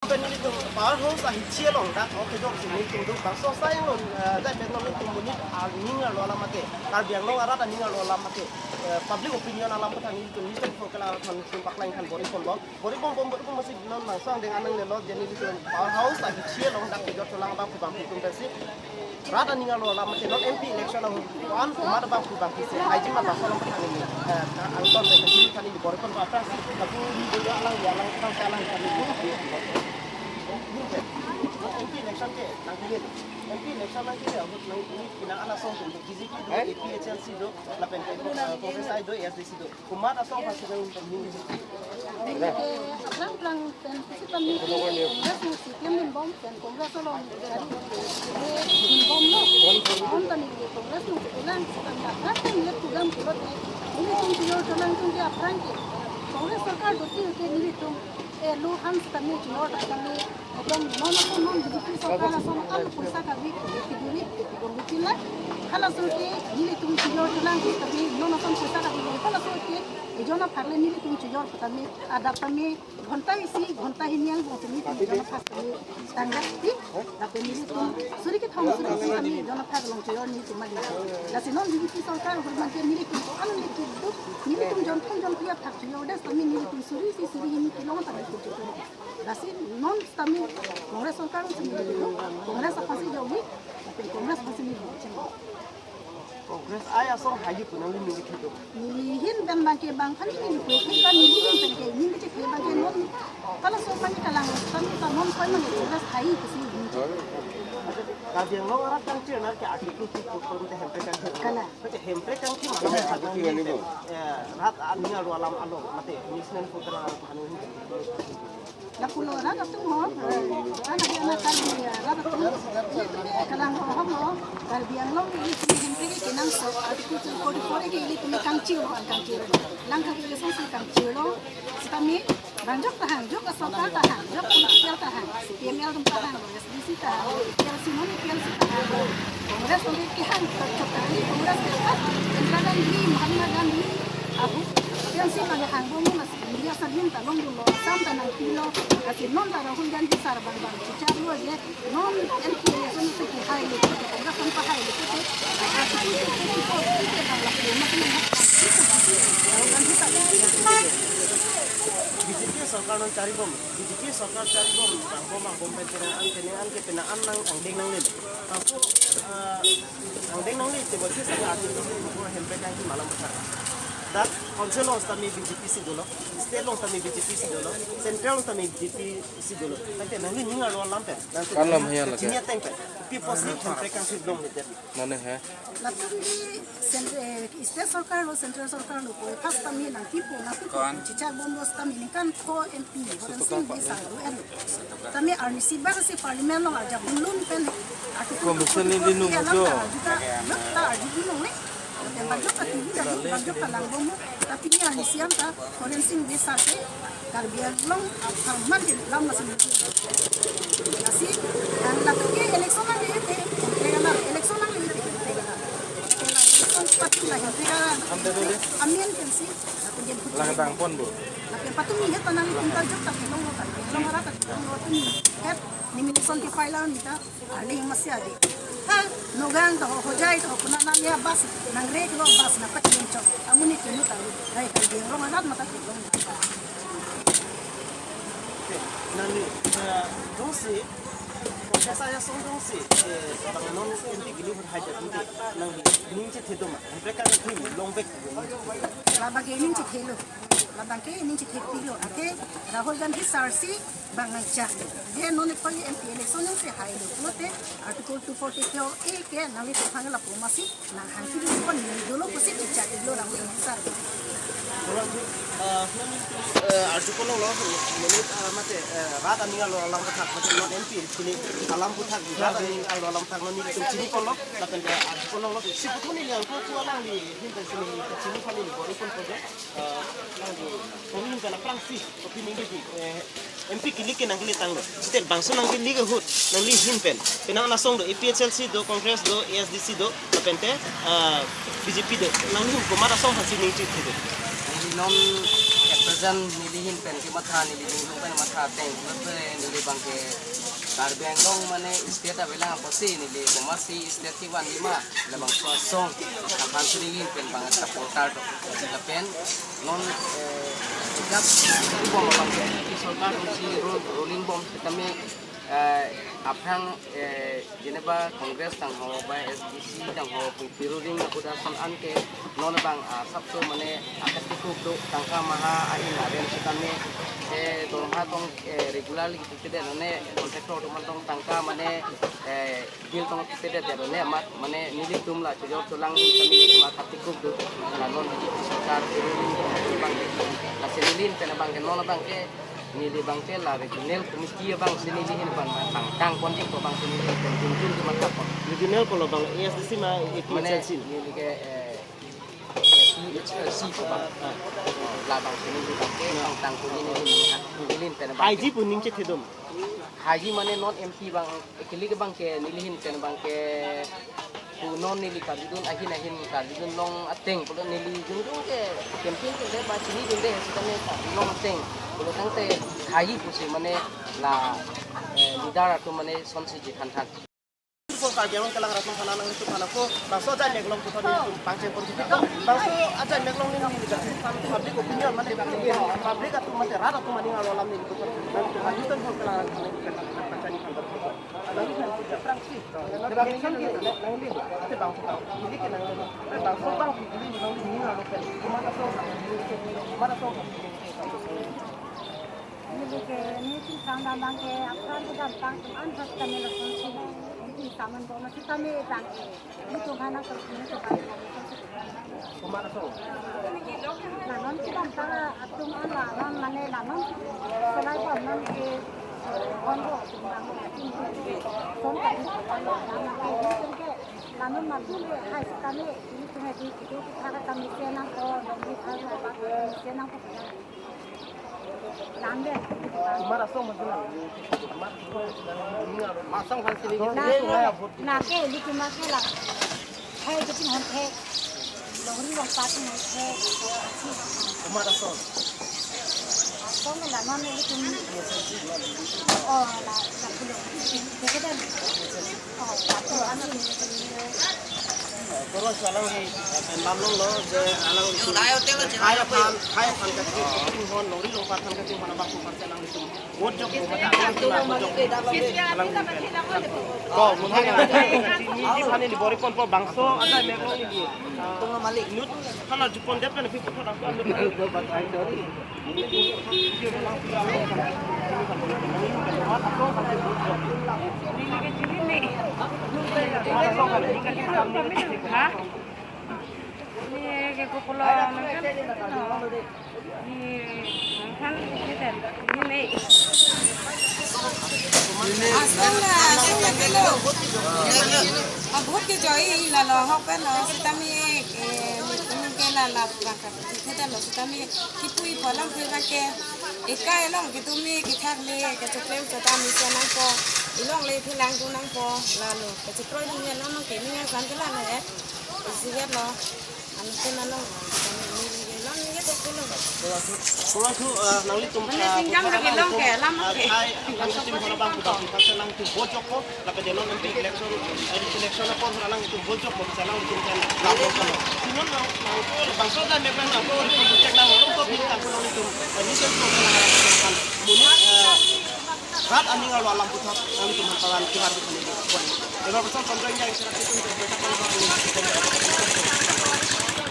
Penili tu power house ah hicier long dak oke jom sini tu bangsa saya long dah Bengal tu bunyi ningal lo alam mate kar biang long arat ningal lo alam mate public opinion alam pun ini tu nisam fokal alam sun paklain kan bori pom masih non langsung dengan nang lelot jadi tu power house ah hicier long dak jom tulang bang kubang tu versi rata ningal lo alam mate non MP election long one kumar bang kubang kisi haji mah bangsa long petang ini angkon berkecil kan ini bori pom apa tapi ini juga alang kan salah kan itu MP election ke nangkili MP election nangkili abut nangkili pinang anak song tu BJP do APHLC do lapen Congress do SDC do kumar asong pasti nang pemilih Lang dan pemilih Kongres mesti kembali bom dan Kongres olong dari bom lo bom tani Kongres mesti pulang sekarang apa yang lihat pulang pulang ini cuma jalan tunggu apa lagi Kongres सरकार दोती के लिए तुम lu han kami jual kami एकदम non BJP सरकार असम al पैसा कभी तिगुरी तिगुरी ला kalau soalnya ini tuh jual jalan kami non Assam पैसा कभी kalau soalnya ijona parle ini tuh jual kami ada kami घंटा ini yang buat ini ijona pas kami standar di tapi ini tuh suri kita harus kami ijona pas long jual ini cuma di jadi non BJP सरकार hormat ini tuh anu itu ini tuh jon dia tak jual dah kami ini tuh suri ini kilong tak itu jadi non kami Kongres सरकार sendiri Kongres apa sih jauh tapi Kongres masih ini Kongres ayah song haji pun nang ini gitu nilihin dan bangke bangkan ini kan nilihin pergi ini cek bangke non kalau sopan kalang kami tak non kau mana Kongres haji kesini kajian lo orang kan cina nak artikel tu pun teh hempel kan kala macam hempel kan cina mana satu ini rat aninya lu alam along mati misnen putra anu ini la pulo ra ka tu ho ana kali ra ka tu kalang ho mo kal biang long ni hempel ke nang so artikel tu ko ke ini tu kang ciu lang ka ke so kang ciu lo kami banjok tahan jok asal tahan jok pial tahan PML tahan SDC tahan pial simon pial tahan Kongres pemilihan terkali Kongres dekat entrada ini Muhammad Gandhi Abu pial si pada hanggung masih dia sabun talong dulu sampai nanti lo kasih non Rahul Gandhi sar bang bicara lu aja non MP election itu hai itu Kongres tanpa hai itu BJP सरकार नang cari bom BJP सरकार cari bom bom pencenaan ke penaan nang angdeng nang lele aku angdeng nang lele coba sih saya artikel itu hempel kan malam besar dak konsel los kami BJP si dulu state los kami BJP si dulu central kami BJP si dulu nanti nanti ningal lo lampe nanti kalau mahal lagi ini tempe people sleep hempel kan si belum itu mana ya Lalu di state सरकार lo central सरकार lo kue pas kami nanti pun cicar bonus kami ini kan ko MP orang sing bisa lo kami RNC baru si parlimen lo aja belum pen Komisi ini nunggu juga di gunung nih dan baju ketiga dan baju kalanggung tapi ni RNC yang tak orang sing bisa ke karbian long aman di dalam masih nasi dan lalu ke election lagi itu election lagi pati lah amin pensi lang tang pon bu tapi patu ni het tanang tinggal jok tapi long kan long rata long ni het ni minison ti file ni ta ani masih ada ha nogang to hojai to kuna nang ya bas nang rek lo bas na pati ni chok amun ni kenu tahu dai kal dia long adat mata ti long nanti dosi saya songong sih orang non MP gini berhajat nanti nang ini cek itu mah mereka ini longbek labag ini cek helo labang ke ini cek helo ate Rahul Gandhi sarsi bangajak dia non pagi MP election yang se hai lo lote article 240 ke ke nali tafang la promasi nang hanti di pon ni dolo kusi cek lo Rahul Gandhi sar artikel lo menit mate rata ningal lo alam putak mate non MP sini alam putak rata ningal lo alam putak non sini kollo lapen artikel lo si putu ni yang ko alang di hinta sini sini kali ni bori pun project kami ni kana prangsi opini ni MP kili ke nang kili tanglo stel bangso nang kili ke hut nang li hinpen penang na song do APHLC do Congress do ASDC do lapente BJP do nang ni ko mara song sini ti non present nilihin pen ke matha nilihing pen matha teng nili bangke Karbengdong mane state avela posi nili komasi state ki 15 labang song kapan nilihing pen bang supporter to pen non jab bom bangke सरकार उसी रोलिंग बम kami aprang jeneba kongres tang ho ba SDC tang ho piruring aku dah san ke non bang sabtu mane akatiku do tangka maha ain aden kami dorha tong regularly gitu tidak none kontraktor tong tangka mane bil tong tidak tidak none mat mane nili tumla jauh tulang kami ni akatiku do non di sarkar piruring bang kasilin pena bang non bang ke nili bangke la regional komisi bang sini lihin ban tangkang konti ko bang sini lihin tunjun cuma apa regional kalau bang ESDC mah mana nili ke EHLC ko bang la bang sini lihin bangke tangkang ko ini nilin pena bang IG pun ning cethedom haji mane non MP bang ekili ke bangke nilihin pena bangke non nili kadidun ahin kadidun long ateng pula nili jung ke campaign ke ba sini jung de setane long ateng pula tangte haji pusi mane la lidar atau mane sonsi jihan ko ka jawon kala rasul kana nang itu kana ko bangso aja meglong ko tadi pangce por kita bangso aja meglong ni ni da public opinion mane public atau mane rara tu mane ngalo lam ni ko nanti hajutan ko kala pancani kan lagi kan tidak praksi dalam kan kita nang ni ate bangso ini ke nang bangso bang ini nang ni ngalo kan mana so ini ke ni sih sama bang ke apa kita bang an pasti kami lakukan ini sama dong kita kami bang itu karena kalau ini tu baik kumara so nah non kita antara atum an lah non mana lah non selain pun non ke kongo bang ini son tadi kalau nama ke namun masuk hai kami ini cuma di itu kita kami senang ko dan di hari senang ko lambe kumara so madula masang kan sini na ke li kuma ke la hai ke tin hon the lori long pa tin hon the kumara so so me la non li kum oh la pulo ke dan oh la to ani Korban salang hai namlong lo je alang kaya pan ka tin hon lori long pa kan ka tin hon ba ko par salang itu wot jok ko mata alang ko mutha ni di phane ni bori kon po bangso ada meglong ni tonga malik nut kana jupon dep na pipu thora ko ko ba thai dori Hah? Ini ke kupulo makan. Ini makan kita. Ini. बहुत के जोई ला लो होपन सितामी के ला ला बाका kita lo सितामी कि पुई फलम फेबा के एका एलों के तुमी कि थाकले के चप्लेम सितामी से नंग को इलों ले फिलांग तु नंग को ला लो के चप्रोय दुनिया लो नंग के निया सान के ला ने सिगे लो an ke na lo Kurang tu nangli tum Singgam lagi long ke lama ke. ai kan tim hono bang putar kan senang tu bojok ko la pe denon nanti election election ko lang tu bojok ko senang tu kan la ko kan non na ko bang so da me kan na ko cek na ho ko pin kan ko tu ni sen ko kan muni rat ani ngal alam putar nang tu man palan ki har ko ni ebar pesan kontrol yang sira tu beta kan